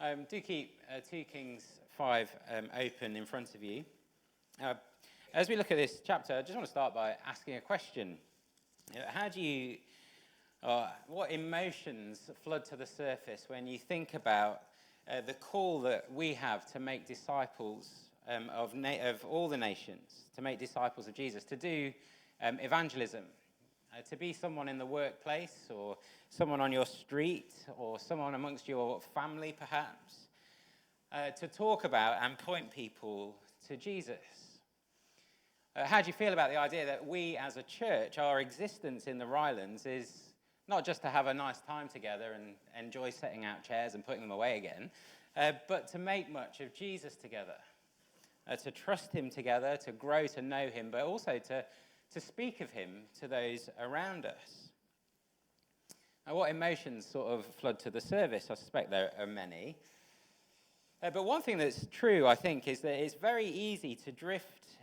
Do keep 2 Kings 5 open in front of you. As we look at this chapter, I just want to start by asking a question. What emotions flood to the surface when you think about the call that we have to make disciples of all the nations, to make disciples of Jesus, to do evangelism, to be someone in the workplace or someone on your street or someone amongst your family perhaps, to talk about and point people to Jesus. How do you feel about the idea that we as a church, our existence in the Rylands is not just to have a nice time together and enjoy setting out chairs and putting them away again, but to make much of Jesus together, to trust him together, to grow to know him, but also to speak of him to those around us. Now, what emotions sort of flood to the surface? I suspect there are many. But one thing that's true, I think, is that it's very easy to drift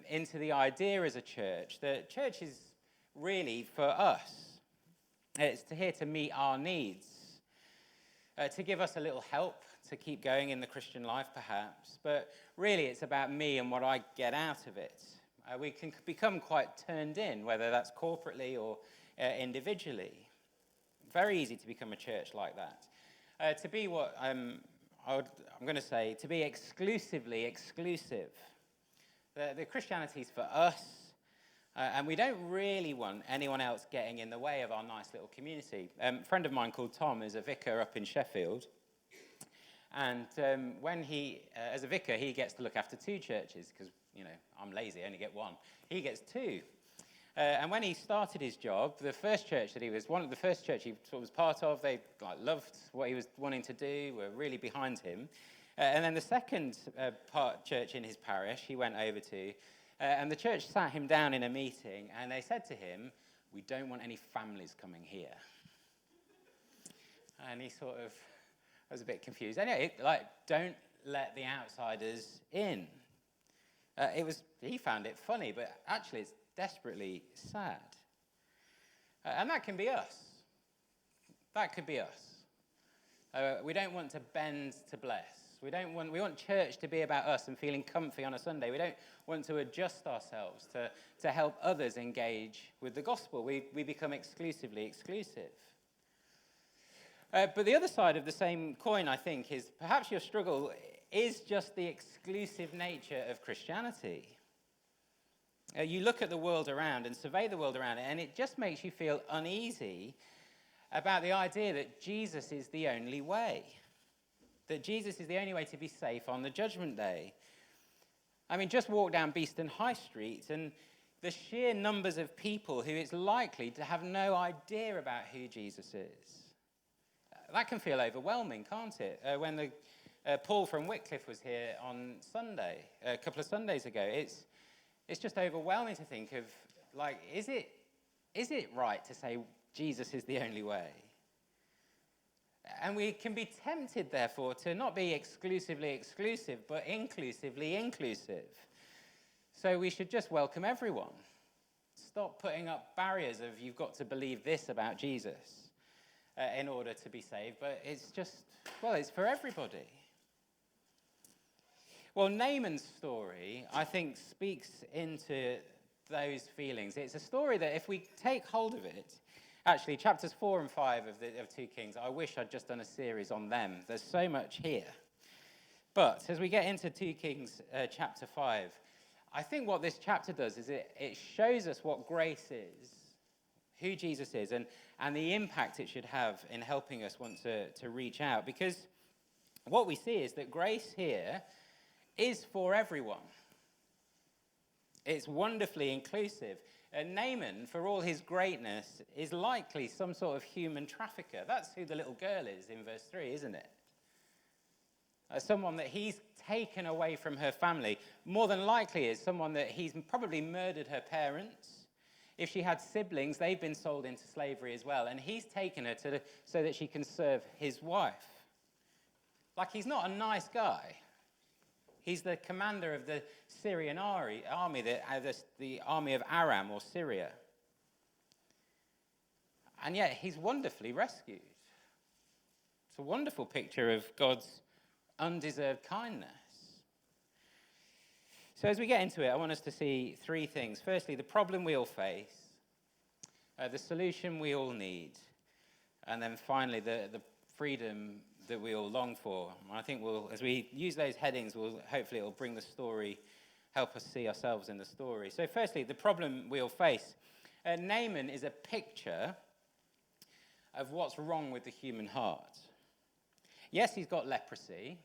into the idea as a church that church is really for us. It's here to meet our needs, to give us a little help to keep going in the Christian life, perhaps. But really, it's about me and what I get out of it. We can become quite turned in, whether that's corporately or individually. Very easy to become a church like that. To be what I'm going to say, to be exclusively exclusive. The Christianity's for us, and we don't really want anyone else getting in the way of our nice little community. A friend of mine called Tom is a vicar up in Sheffield, and when as a vicar, he gets to look after 2 churches, because, I'm lazy, I only get 1. He gets 2. And when he started his job, the first church he was part of, they loved what he was wanting to do, were really behind him. And then the second church in his parish, he went over to, and the church sat him down in a meeting, and they said to him, "We don't want any families coming here." And he sort of was a bit confused. Anyway, don't let the outsiders in. He found it funny, but actually it's desperately sad. And that can be us. That could be us. We don't want to bend to bless. We want church to be about us and feeling comfy on a Sunday. We don't want to adjust ourselves to help others engage with the gospel. We become exclusively exclusive. But the other side of the same coin, I think, is perhaps your struggle is just the exclusive nature of Christianity. You look at the world around and survey the world around it, and it just makes you feel uneasy about the idea that Jesus is the only way. That Jesus is the only way to be safe on the judgment day. I mean, just walk down Beeston High Street, and the sheer numbers of people who it's likely to have no idea about who Jesus is. That can feel overwhelming, can't it? When Paul from Wycliffe was here on Sunday, a couple of Sundays ago, it's just overwhelming to think of, is it right to say Jesus is the only way? And we can be tempted, therefore, to not be exclusively exclusive, but inclusively inclusive. So we should just welcome everyone. Stop putting up barriers of you've got to believe this about Jesus in order to be saved. But it's it's for everybody. Well, Naaman's story, I think, speaks into those feelings. It's a story that if we take hold of it, actually, chapters 4 and 5 of 2 Kings, I wish I'd just done a series on them. There's so much here. But as we get into 2 Kings chapter 5, I think what this chapter does is it shows us what grace is, who Jesus is, and the impact it should have in helping us want to reach out. Because what we see is that grace here is for everyone. It's wonderfully inclusive. Naaman, for all his greatness, is likely some sort of human trafficker. That's who the little girl is in verse 3, isn't it? Someone that he's taken away from her family. More than likely is someone that he's probably murdered her parents. If she had siblings, they've been sold into slavery as well. And he's taken her so that she can serve his wife. He's not a nice guy. He's the commander of the Syrian army, the army of Aram or Syria. And yet he's wonderfully rescued. It's a wonderful picture of God's undeserved kindness. So as we get into it, I want us to see three things. Firstly, the problem we all face, the solution we all need, and then finally, the freedom that we all long for. And I think as we use those headings, hopefully it'll bring the story, help us see ourselves in the story. So firstly, the problem we all face. Naaman is a picture of what's wrong with the human heart. Yes, he's got leprosy,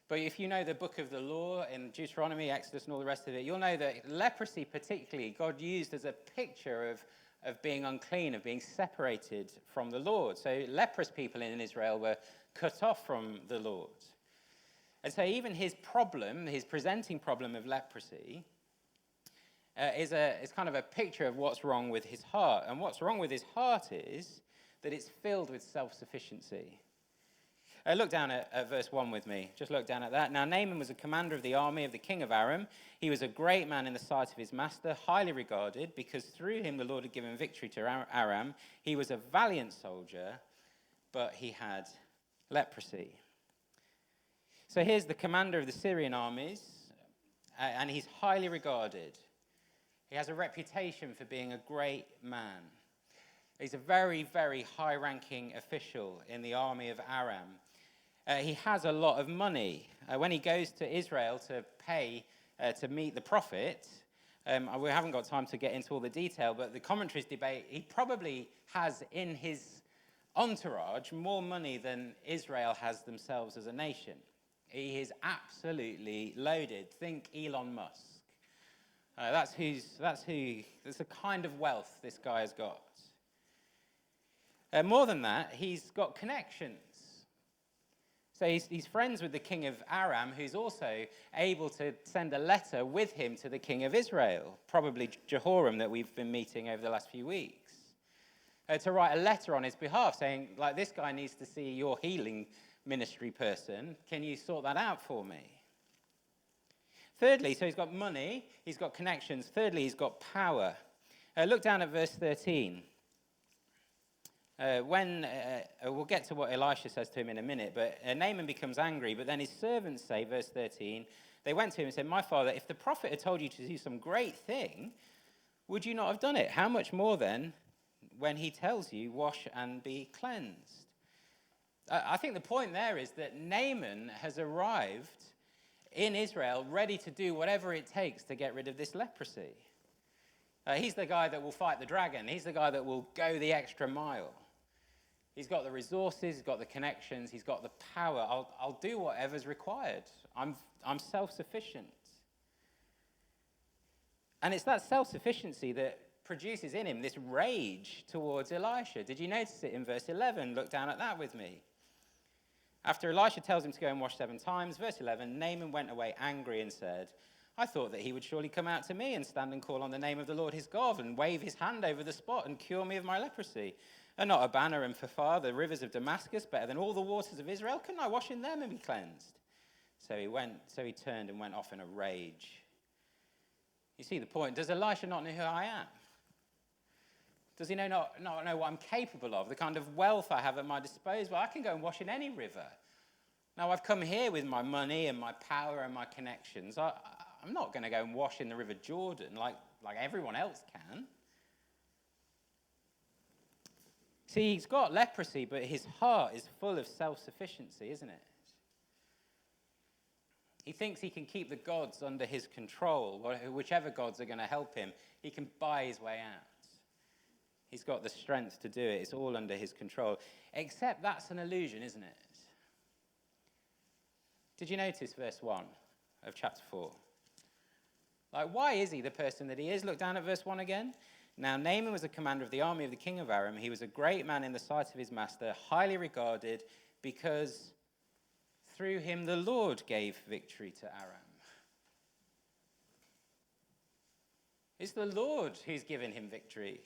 but if you know the book of the law in Deuteronomy, Exodus, and all the rest of it, you'll know that leprosy particularly, God used as a picture of being unclean, of being separated from the Lord. So leprous people in Israel were cut off from the Lord. And so even his problem, his presenting problem of leprosy, is kind of a picture of what's wrong with his heart. And what's wrong with his heart is that it's filled with self-sufficiency. Look down at verse 1 with me. Just look down at that. Now, Naaman was a commander of the army of the king of Aram. He was a great man in the sight of his master, highly regarded, because through him the Lord had given victory to Aram. He was a valiant soldier, but he had leprosy. So here's the commander of the Syrian armies, and he's highly regarded. He has a reputation for being a great man. He's a very, very high-ranking official in the army of Aram. He has a lot of money. When he goes to Israel to pay to meet the prophet, we haven't got time to get into all the detail, but the commentaries debate, he probably has in his entourage more money than Israel has themselves as a nation. He is absolutely loaded. Think Elon Musk. That's the kind of wealth this guy has got. More than that, he's got connections. So he's friends with the king of Aram, who's also able to send a letter with him to the king of Israel, probably Jehoram, that we've been meeting over the last few weeks, to write a letter on his behalf saying, like, this guy needs to see your healing ministry person. Can you sort that out for me? Thirdly, so he's got money, he's got connections. Thirdly, he's got power. Look down at verse 13. We'll get to what Elisha says to him in a minute, but Naaman becomes angry, but then his servants say, verse 13, they went to him and said, my father, if the prophet had told you to do some great thing, would you not have done it? How much more then when he tells you, wash and be cleansed? I think the point there is that Naaman has arrived in Israel ready to do whatever it takes to get rid of this leprosy. He's the guy that will fight the dragon. He's the guy that will go the extra mile. He's got the resources, he's got the connections, he's got the power. I'll do whatever's required. I'm self-sufficient. And it's that self-sufficiency that produces in him this rage towards Elisha. Did you notice it in verse 11? Look down at that with me. After Elisha tells him to go and wash 7 times, verse 11, Naaman went away angry and said, I thought that he would surely come out to me and stand and call on the name of the Lord his God and wave his hand over the spot and cure me of my leprosy. Are not Abana and Pharpar, the rivers of Damascus, better than all the waters of Israel? Couldn't I wash in them and be cleansed? So he turned and went off in a rage. You see the point. Does Elisha not know who I am? Does he not know what I'm capable of, the kind of wealth I have at my disposal? I can go and wash in any river. Now, I've come here with my money and my power and my connections. I'm not going to go and wash in the River Jordan like everyone else can. See, he's got leprosy, but his heart is full of self-sufficiency, isn't it? He thinks he can keep the gods under his control, whichever gods are going to help him. He can buy his way out. He's got the strength to do it. It's all under his control. Except that's an illusion, isn't it? Did you notice verse 1 of chapter 4? Why is he the person that he is? Look down at verse 1 again. Now, Naaman was a commander of the army of the king of Aram. He was a great man in the sight of his master, highly regarded, because through him the Lord gave victory to Aram. It's the Lord who's given him victory.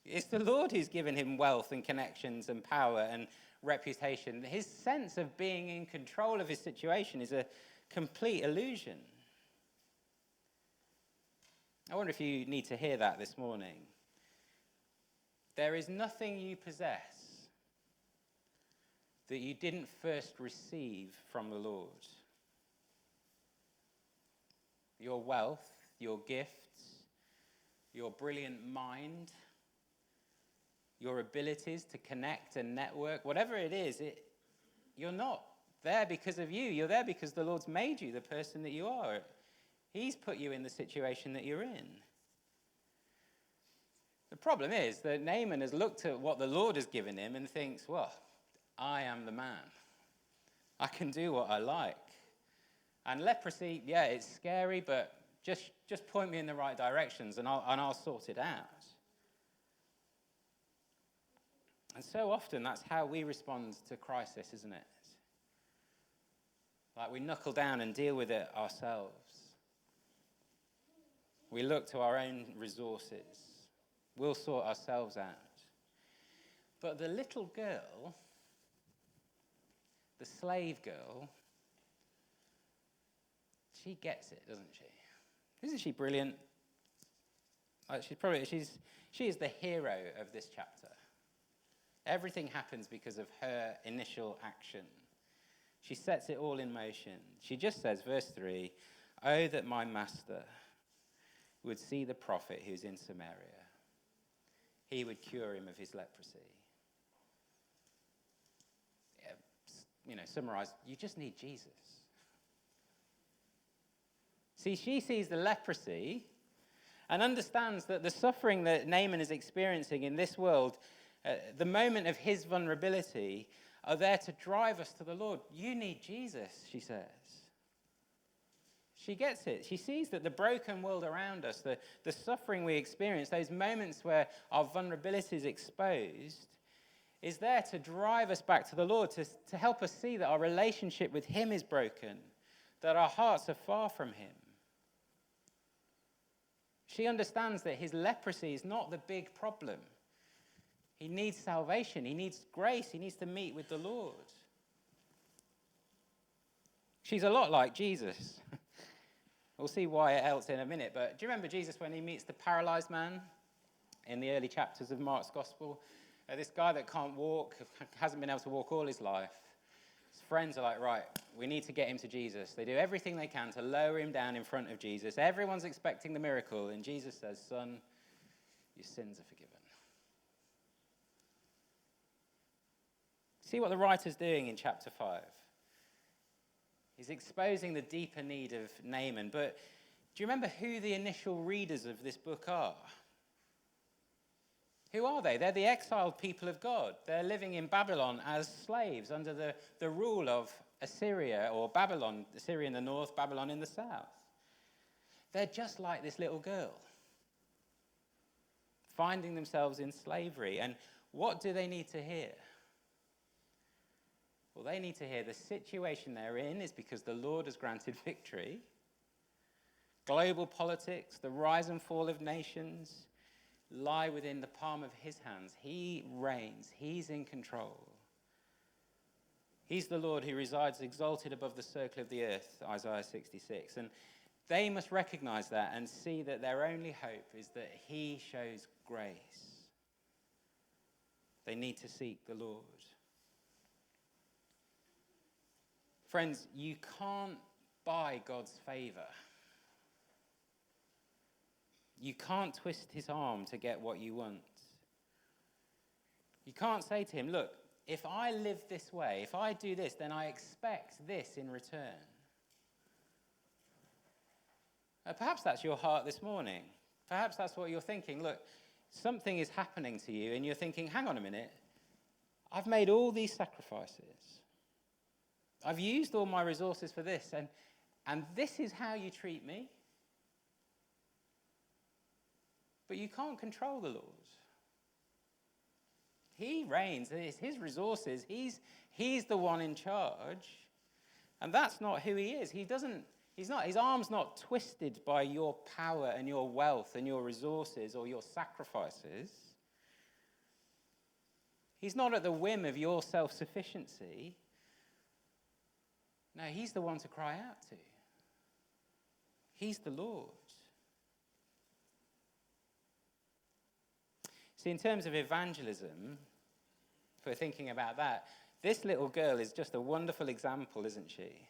It's the Lord who's given him wealth and connections and power and reputation. His sense of being in control of his situation is a complete illusion. I wonder if you need to hear that this morning. There is nothing you possess that you didn't first receive from the Lord. Your wealth, your gifts, your brilliant mind, your abilities to connect and network, whatever it is, you're not there because of you. You're there because the Lord's made you the person that you are. He's put you in the situation that you're in. The problem is that Naaman has looked at what the Lord has given him and thinks, well, I am the man. I can do what I like. And leprosy, yeah, it's scary, but just point me in the right directions and I'll sort it out. And so often that's how we respond to crisis, isn't it? Like we knuckle down and deal with it ourselves. We look to our own resources. We'll sort ourselves out. But the little girl, the slave girl, she gets it, doesn't she? Isn't she brilliant? She is the hero of this chapter. Everything happens because of her initial action. She sets it all in motion. She just says, verse 3, "Oh, that my master would see the prophet who's in Samaria. He would cure him of his leprosy." Summarized, you just need Jesus. See, she sees the leprosy and understands that the suffering that Naaman is experiencing in this world, the moment of his vulnerability, are there to drive us to the Lord. You need Jesus, she says. She gets it. She sees that the broken world around us, the suffering we experience, those moments where our vulnerability is exposed, is there to drive us back to the Lord, to help us see that our relationship with him is broken, that our hearts are far from him. She understands that his leprosy is not the big problem. He needs salvation. He needs grace. He needs to meet with the Lord. She's a lot like Jesus. We'll see why else in a minute. But do you remember Jesus when he meets the paralyzed man in the early chapters of Mark's Gospel? This guy that can't walk, hasn't been able to walk all his life. His friends are like, right, we need to get him to Jesus. They do everything they can to lower him down in front of Jesus. Everyone's expecting the miracle. And Jesus says, "Son, your sins are forgiven." See what the writer's doing in chapter 5. He's exposing the deeper need of Naaman. But do you remember who the initial readers of this book are? Who are they? They're the exiled people of God. They're living in Babylon as slaves under the rule of Assyria, or Babylon, Assyria in the north, Babylon in the south. They're just like this little girl, finding themselves in slavery. And what do they need to hear? Well, they need to hear the situation they're in is because the Lord has granted victory. Global politics, the rise and fall of nations, lie within the palm of his hands. He reigns. He's in control. He's the Lord who resides exalted above the circle of the earth, Isaiah 66. And they must recognize that and see that their only hope is that he shows grace. They need to seek the Lord. Friends, you can't buy God's favor. You can't twist his arm to get what you want. You can't say to him, look, if I live this way, if I do this, then I expect this in return. Perhaps that's your heart this morning. Perhaps that's what you're thinking. Look, something is happening to you and you're thinking, hang on a minute, I've made all these sacrifices. I've used all my resources for this, and this is how you treat me? But you can't control the Lord. He reigns. It's his resources. He's the one in charge. And that's not who he is. His arm's not twisted by your power and your wealth and your resources or your sacrifices. He's not at the whim of your self-sufficiency. No, he's the one to cry out to. He's the Lord. See, in terms of evangelism, if we're thinking about that, This little girl is just a wonderful example, isn't she,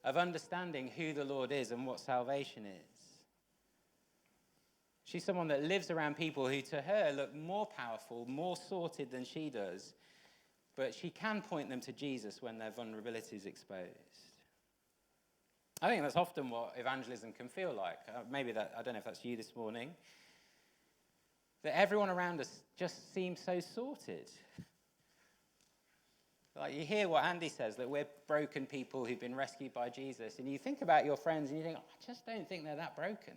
of understanding who the Lord is and what salvation is. She's someone that lives around people who to her look more powerful, more sorted than she does, but she can point them to Jesus when their vulnerability is exposed. I think that's often what evangelism can feel like. Maybe that, I don't know if that's you this morning. That everyone around us just seems so sorted. Like you hear what Andy says, that we're broken people who've been rescued by Jesus, and you think about your friends and you think, I just don't think they're that broken.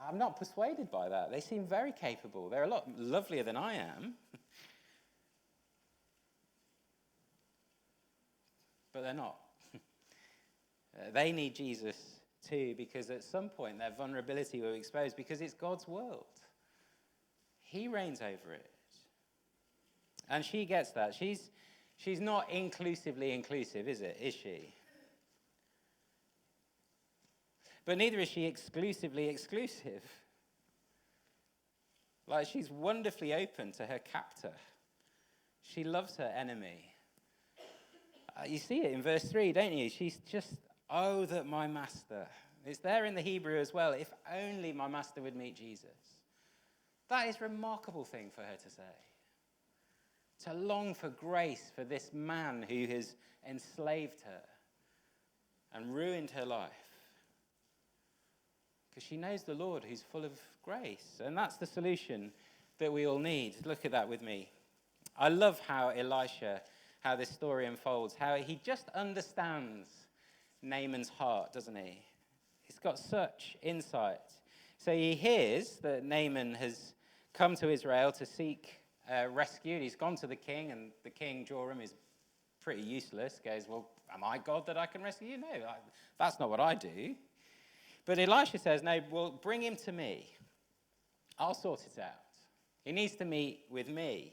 I'm not persuaded by that. They seem very capable. They're a lot lovelier than I am. But they're not. They need Jesus too, because at some point their vulnerability will be exposed, because it's God's world. He reigns over it. And she gets that. She's not inclusively inclusive, is she? But neither is she exclusively exclusive. Like, she's wonderfully open to her captor. She loves her enemy. You see it in verse 3, don't you? She's just, oh, that my master. It's there in the Hebrew as well. If only my master would meet Jesus. That is a remarkable thing for her to say. To long for grace for this man who has enslaved her and ruined her life. Because she knows the Lord who's full of grace. And that's the solution that we all need. Look at that with me. I love how Elisha, how this story unfolds, how he just understands Naaman's heart, doesn't he? He's got such insight. So he hears that Naaman has come to Israel to seek rescue. He's gone to the king, and the king, Joram, is pretty useless. Goes, well, am I God that I can rescue you? No, that's not what I do. But Elisha says, no, well, bring him to me. I'll sort it out. He needs to meet with me.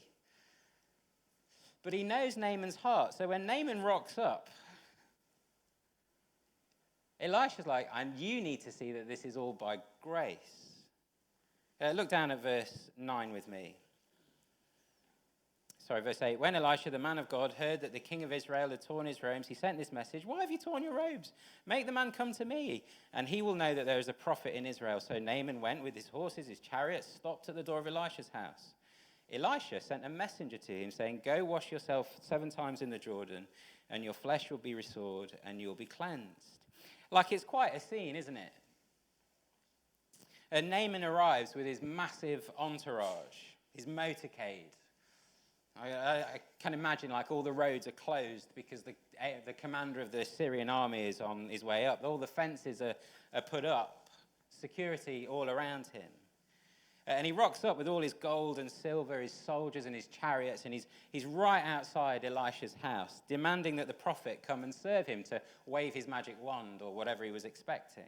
But he knows Naaman's heart. So when Naaman rocks up, Elisha's like, and you need to see that this is all by grace. Look down at verse 9 with me. Verse 8. When Elisha, the man of God, heard that the king of Israel had torn his robes, he sent this message, why have you torn your robes? Make the man come to me, and he will know that there is a prophet in Israel. So Naaman went with his horses, his chariots, stopped at the door of Elisha's house. Elisha sent a messenger to him, saying, go wash yourself 7 times in the Jordan, and your flesh will be restored, and you'll be cleansed. Like, it's quite a scene, isn't it? And Naaman arrives with his massive entourage, his motorcade. I can imagine, like, all the roads are closed because the commander of the Syrian army is on his way up. All the fences are put up, security all around him. And he rocks up with all his gold and silver, his soldiers and his chariots, and he's right outside Elisha's house, demanding that the prophet come and serve him to wave his magic wand or whatever he was expecting.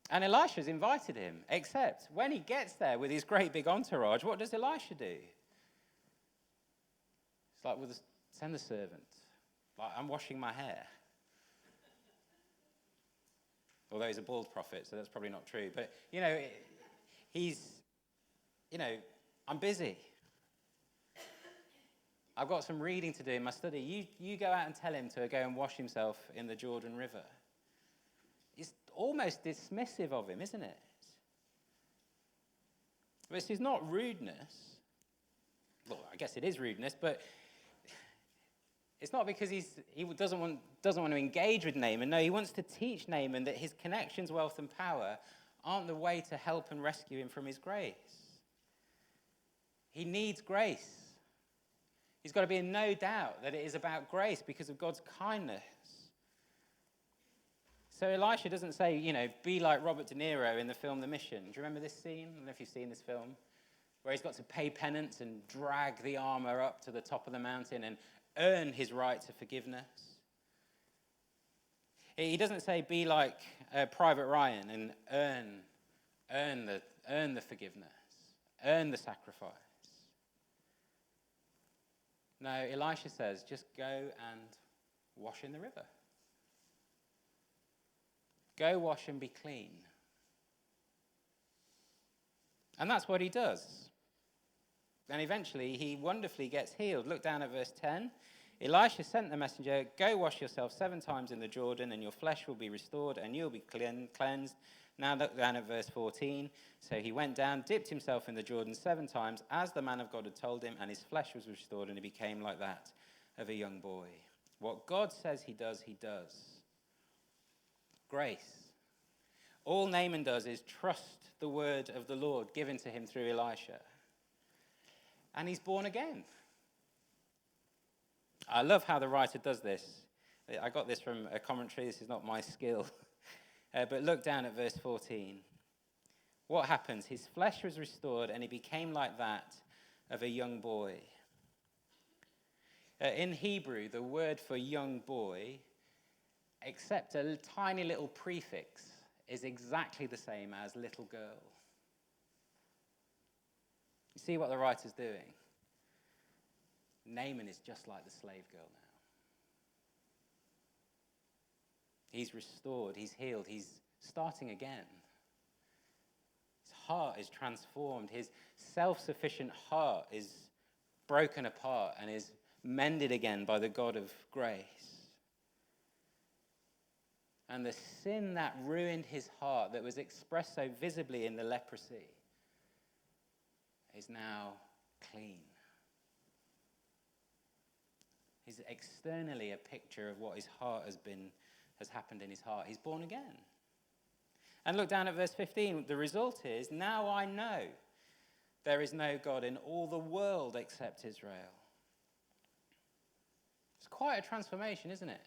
And Elisha's invited him, except when he gets there with his great big entourage, what does Elisha do? It's like, well, send the servant. Like, I'm washing my hair. Although he's a bald prophet, so that's probably not true. But, I'm busy. I've got some reading to do in my study. You go out and tell him to go and wash himself in the Jordan River. It's almost dismissive of him, isn't it? This is not rudeness. Well, I guess it is rudeness, but it's not because he doesn't want to engage with Naaman. No, he wants to teach Naaman that his connections, wealth, and power aren't the way to help and rescue him from his grace. He needs grace. He's got to be in no doubt that it is about grace because of God's kindness. So Elisha doesn't say, be like Robert De Niro in the film The Mission. Do you remember this scene? I don't know if you've seen this film. Where he's got to pay penance and drag the armor up to the top of the mountain and earn his right to forgiveness. He doesn't say be like Private Ryan and earn the forgiveness, earn the sacrifice. No, Elisha says just go and wash in the river. Go wash and be clean. And that's what he does. And eventually he wonderfully gets healed. Look down at verse 10. Elisha sent the messenger, "Go wash yourself 7 times in the Jordan, and your flesh will be restored, and you'll be cleansed." Now look down at verse 14. So he went down, dipped himself in the Jordan 7 times, as the man of God had told him, and his flesh was restored, and he became like that of a young boy. What God says he does, he does. Grace. All Naaman does is trust the word of the Lord given to him through Elisha. And he's born again. I love how the writer does this. I got this from a commentary. This is not my skill. But look down at verse 14. What happens? His flesh was restored and he became like that of a young boy. In Hebrew, the word for young boy, except a tiny little prefix, is exactly the same as little girl. You see what the writer's doing? Naaman is just like the slave girl now. He's restored, he's healed, he's starting again. His heart is transformed, his self-sufficient heart is broken apart and is mended again by the God of grace. And the sin that ruined his heart, that was expressed so visibly in the leprosy, is now clean. He's externally a picture of what his heart has happened in his heart. He's born again. And look down at verse 15. The result is, now I know there is no God in all the world except Israel. It's quite a transformation, isn't it?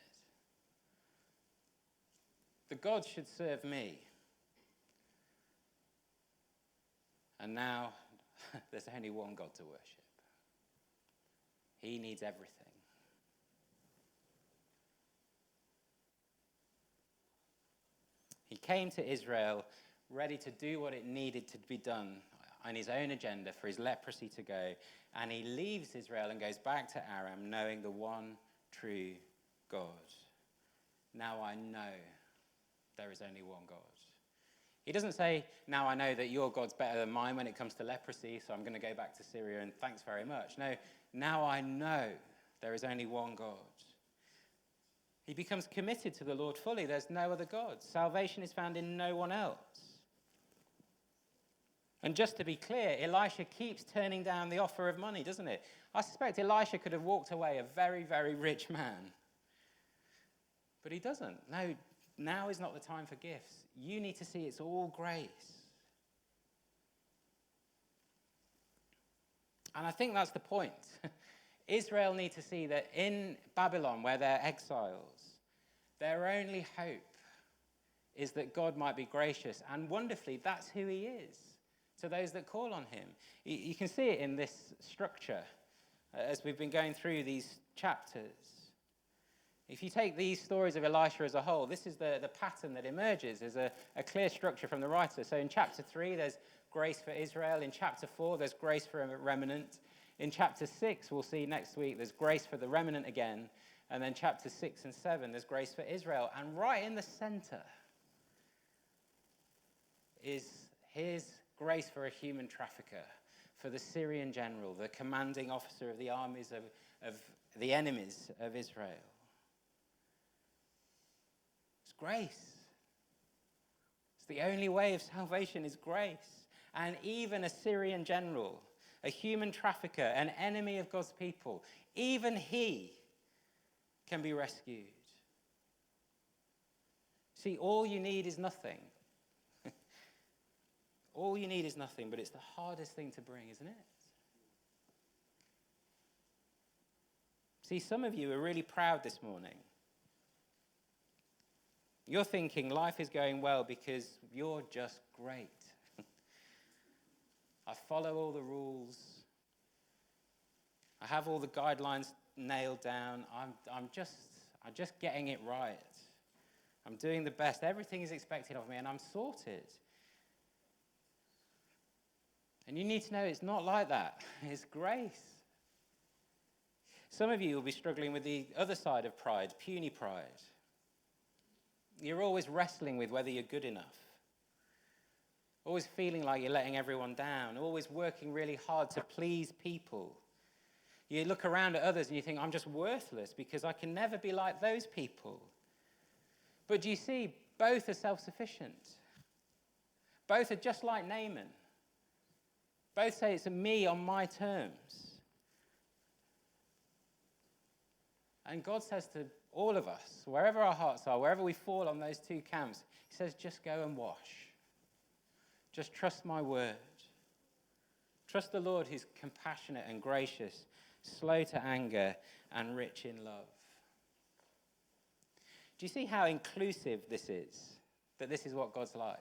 The God should serve me. And now there's only one God to worship. He needs everything. He came to Israel ready to do what it needed to be done on his own agenda for his leprosy to go. And he leaves Israel and goes back to Aram knowing the one true God. Now I know there is only one God. He doesn't say, now I know that your God's better than mine when it comes to leprosy, so I'm going to go back to Syria and thanks very much. No, now I know there is only one God. He becomes committed to the Lord fully. There's no other God. Salvation is found in no one else. And just to be clear, Elisha keeps turning down the offer of money, doesn't it? I suspect Elisha could have walked away a very, very rich man. But he doesn't. No, now is not the time for gifts. You need to see it's all grace. And I think that's the point. Israel need to see that in Babylon, where they're exiles, their only hope is that God might be gracious. And wonderfully, that's who he is to those that call on him. You can see it in this structure as we've been going through these chapters. If you take these stories of Elisha as a whole, this is the pattern that emerges as a clear structure from the writer. So in chapter 3, there's grace for Israel. In chapter 4, there's grace for a remnant. In chapter 6, we'll see next week, there's grace for the remnant again. And then chapter 6 and 7, there's grace for Israel. And right in the center is his grace for a human trafficker, for the Syrian general, the commanding officer of the armies of the enemies of Israel. It's grace. It's the only way of salvation is grace. And even a Syrian general, a human trafficker, an enemy of God's people, even he can be rescued. See, all you need is nothing. All you need is nothing, but it's the hardest thing to bring, isn't it? See, some of you are really proud this morning. You're thinking life is going well because you're just great. I follow all the rules. I have all the guidelines nailed down. I'm just getting it right. I'm doing the best. Everything is expected of me, and I'm sorted. And you need to know it's not like that. It's grace. Some of you will be struggling with the other side of pride, puny pride. You're always wrestling with whether you're good enough. always feeling like you're letting everyone down, always working really hard to please people. You look around at others and you think, I'm just worthless because I can never be like those people. But do you see, both are self-sufficient. Both are just like Naaman. Both say it's me on my terms. And God says to all of us, wherever our hearts are, wherever we fall on those two camps, he says, just go and wash. Just trust my word. Trust the Lord who's compassionate and gracious, slow to anger, and rich in love. Do you see how inclusive this is? That this is what God's like?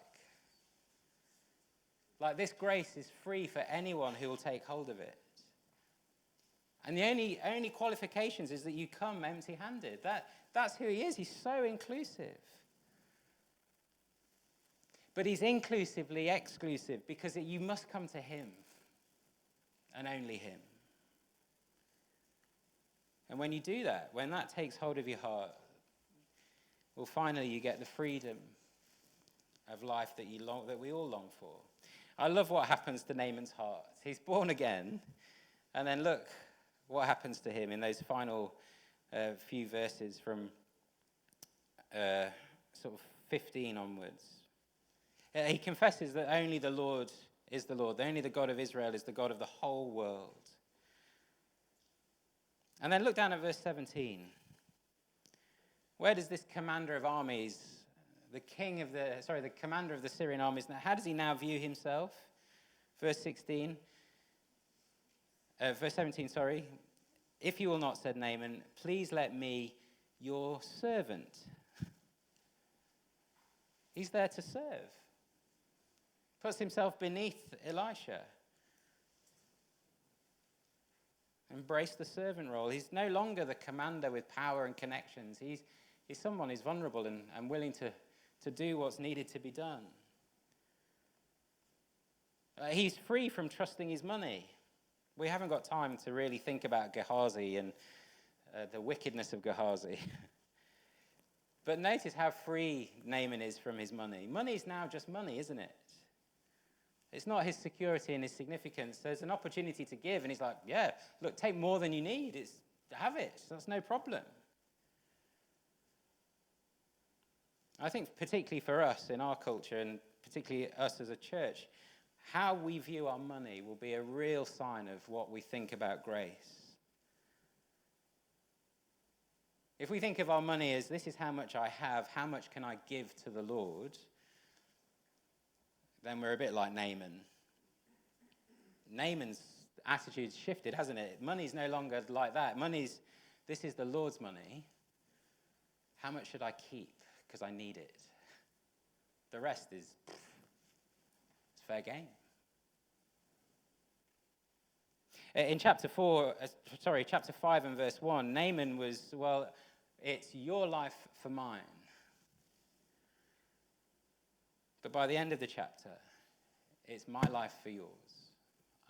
Like, this grace is free for anyone who will take hold of it. And the only qualifications is that you come empty-handed. That's who he is. He's so inclusive. But he's inclusively exclusive because you must come to him and only him. And when you do that, when that takes hold of your heart, well, finally you get the freedom of life that we all long for. I love what happens to Naaman's heart. He's born again, and then look what happens to him in those final few verses from sort of 15 onwards. He confesses that only the Lord is the Lord, only the God of Israel is the God of the whole world. And then look down at verse 17. Where does this commander of armies, the commander of the Syrian armies, how does he now view himself? Verse 17, If you will not, said Naaman, please let me, your servant. He's there to serve. Puts himself beneath Elisha. Embrace the servant role. He's no longer the commander with power and connections. He's someone who's vulnerable and willing to do what's needed to be done. He's free from trusting his money. We haven't got time to really think about Gehazi and the wickedness of Gehazi. But notice how free Naaman is from his money. Money is now just money, isn't it? It's not his security and his significance. There's an opportunity to give, and he's like, yeah, look, take more than you need. Have it. That's no problem. I think particularly for us in our culture, and particularly us as a church, how we view our money will be a real sign of what we think about grace. If we think of our money as, this is how much I have, how much can I give to the Lord, then we're a bit like Naaman. Naaman's attitude's shifted, hasn't it? Money's no longer like that. This is the Lord's money. How much should I keep? Because I need it. The rest is, it's fair game. In chapter 5 and verse 1, Naaman was, well, it's your life for mine. But by the end of the chapter, it's my life for yours.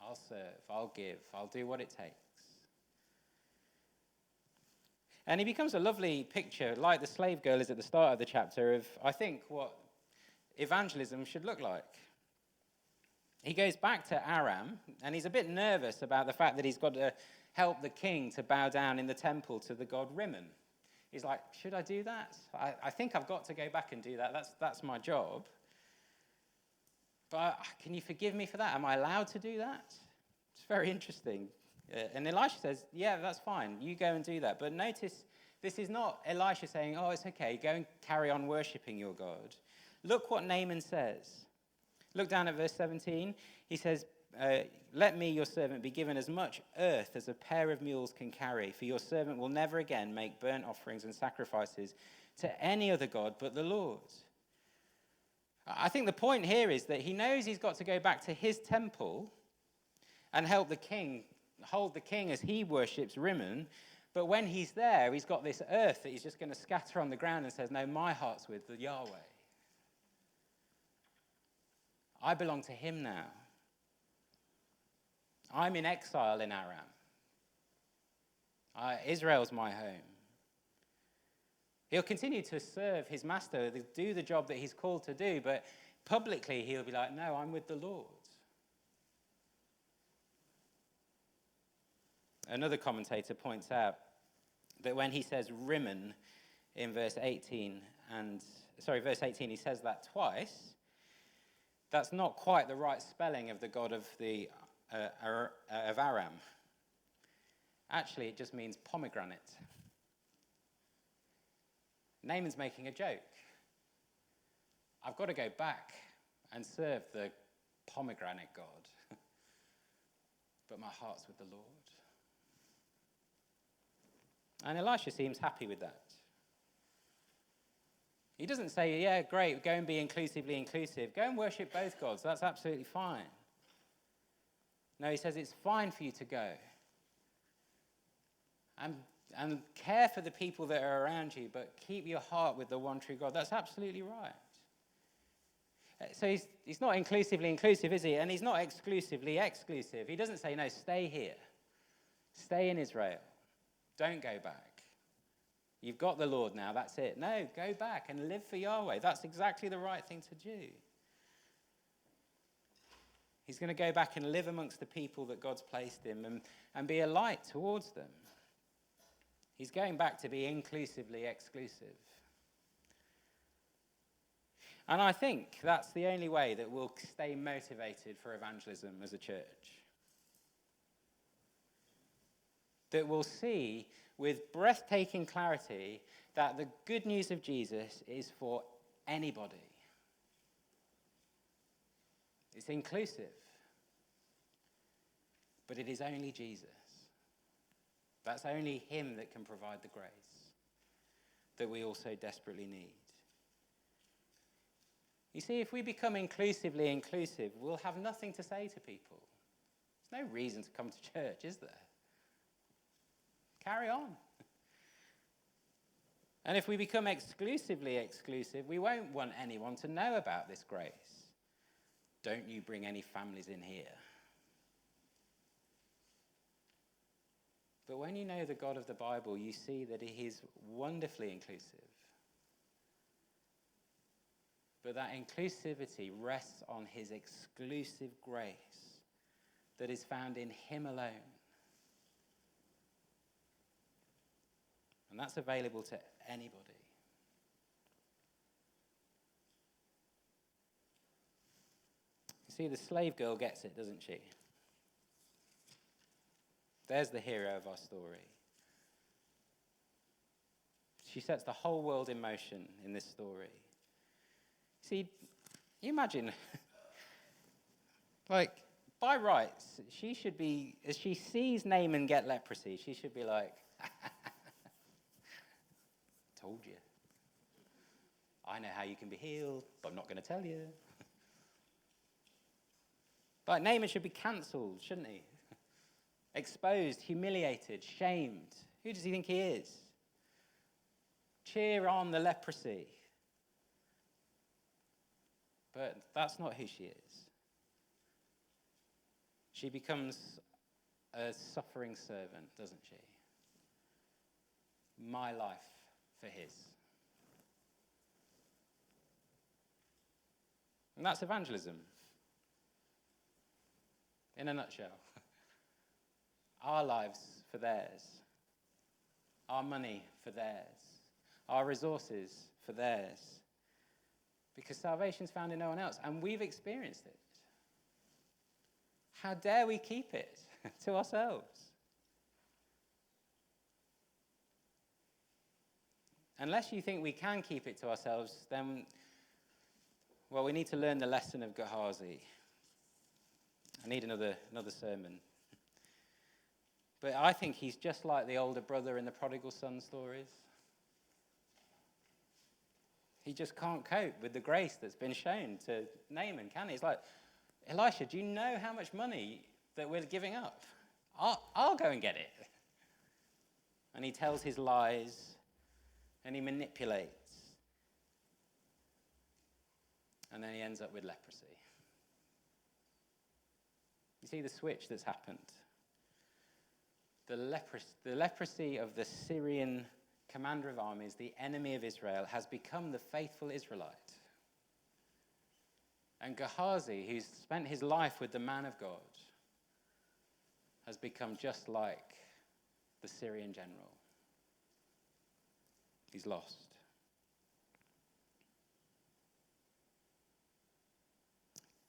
I'll serve, I'll give, I'll do what it takes. And he becomes a lovely picture, like the slave girl is at the start of the chapter, of, I think, what evangelism should look like. He goes back to Aram, and he's a bit nervous about the fact that he's got to help the king to bow down in the temple to the god Rimmon. He's like, should I do that? I think I've got to go back and do that. That's my job. But can you forgive me for that? Am I allowed to do that? It's very interesting. And Elisha says, yeah, that's fine. You go and do that. But notice, this is not Elisha saying, oh, it's okay. Go and carry on worshipping your God. Look what Naaman says. Look down at verse 17. He says, let me, your servant, be given as much earth as a pair of mules can carry, for your servant will never again make burnt offerings and sacrifices to any other god but the Lord. I think the point here is that he knows he's got to go back to his temple and help the king, hold the king as he worships Rimmon. But when he's there, he's got this earth that he's just going to scatter on the ground and says, no, my heart's with the Yahweh. I belong to him now. I'm in exile in Aram. Israel's my home. He'll continue to serve his master, do the job that he's called to do, but Publicly, he'll be like, no, I'm with the Lord. Another commentator points out that when he says Rimmon in verse 18, he says that twice. That's not quite the right spelling of the god of Aram. Actually, it just means pomegranate. Naaman's making a joke. I've got to go back and serve the pomegranate god, but my heart's with the Lord. And Elisha seems happy with that. He doesn't say, yeah, great, go and be inclusively inclusive. Go and worship both gods. That's absolutely fine. No, he says it's fine for you to go. And care for the people that are around you, but keep your heart with the one true God. That's absolutely right. So he's not inclusively inclusive, is he? And he's not exclusively exclusive. He doesn't say, no, stay here. Stay in Israel. Don't go back. You've got the Lord now, that's it. No, go back and live for Yahweh. That's exactly the right thing to do. He's going to go back and live amongst the people that God's placed him and be a light towards them. He's going back to be inclusively exclusive. And I think that's the only way that we'll stay motivated for evangelism as a church. That we'll see with breathtaking clarity that the good news of Jesus is for anybody. It's inclusive. But it is only Jesus. That's only him that can provide the grace that we all so desperately need. You see, if we become inclusively inclusive, we'll have nothing to say to people. There's no reason to come to church, is there? Carry on. And if we become exclusively exclusive, we won't want anyone to know about this grace. Don't you bring any families in here. But when you know the God of the Bible, you see that he is wonderfully inclusive. But that inclusivity rests on his exclusive grace that is found in him alone. And that's available to anybody. You see, the slave girl gets it, doesn't she? There's the hero of our story. She sets the whole world in motion in this story. See, you imagine, like, by rights, she should be, as she sees Naaman get leprosy, she should be like, told you. I know how you can be healed, but I'm not going to tell you. But Naaman should be cancelled, shouldn't he? Exposed, humiliated, shamed. Who does he think he is? Cheer on the leprosy. But that's not who she is. She becomes a suffering servant, doesn't she? My life for his. And that's evangelism. In a nutshell. Our lives for theirs. Our money for theirs. Our resources for theirs. Because salvation's found in no one else, and we've experienced it. How dare we keep it to ourselves? Unless you think we can keep it to ourselves, then, well, we need to learn the lesson of Gehazi. I need another sermon. But I think he's just like the older brother in the prodigal son stories. He just can't cope with the grace that's been shown to Naaman, can he? It's like, Elisha, do you know how much money that we're giving up? I'll go and get it. And he tells his lies, and he manipulates. And then he ends up with leprosy. You see the switch that's happened? The leprosy of the Syrian commander of armies, the enemy of Israel, has become the faithful Israelite. And Gehazi, who's spent his life with the man of God, has become just like the Syrian general. He's lost.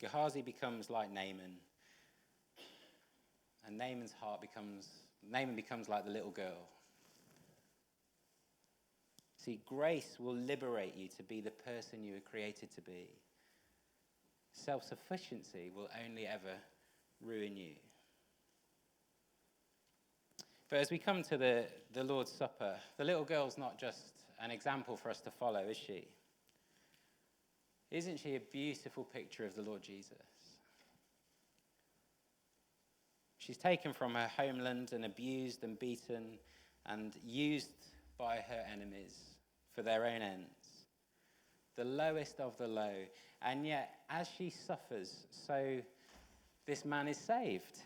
Gehazi becomes like Naaman. And Naaman becomes like the little girl. See, grace will liberate you to be the person you were created to be. Self-sufficiency will only ever ruin you. But as we come to the Lord's Supper, the little girl's not just an example for us to follow, is she? Isn't she a beautiful picture of the Lord Jesus? She's taken from her homeland and abused and beaten and used by her enemies for their own ends. The lowest of the low. And yet, as she suffers, so this man is saved.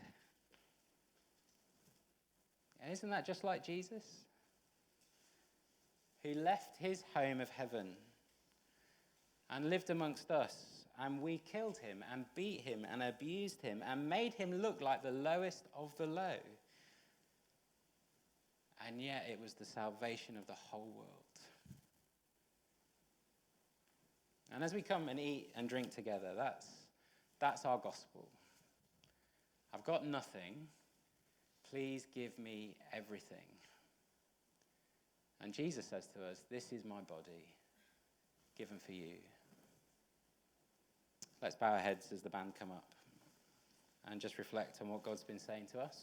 And isn't that just like Jesus? Who left his home of heaven and lived amongst us, and we killed him and beat him and abused him and made him look like the lowest of the low. And yet it was the salvation of the whole world. And as we come and eat and drink together, that's our gospel. I've got nothing. Please give me everything. And Jesus says to us, this is my body given for you. Let's bow our heads as the band come up and just reflect on what God's been saying to us.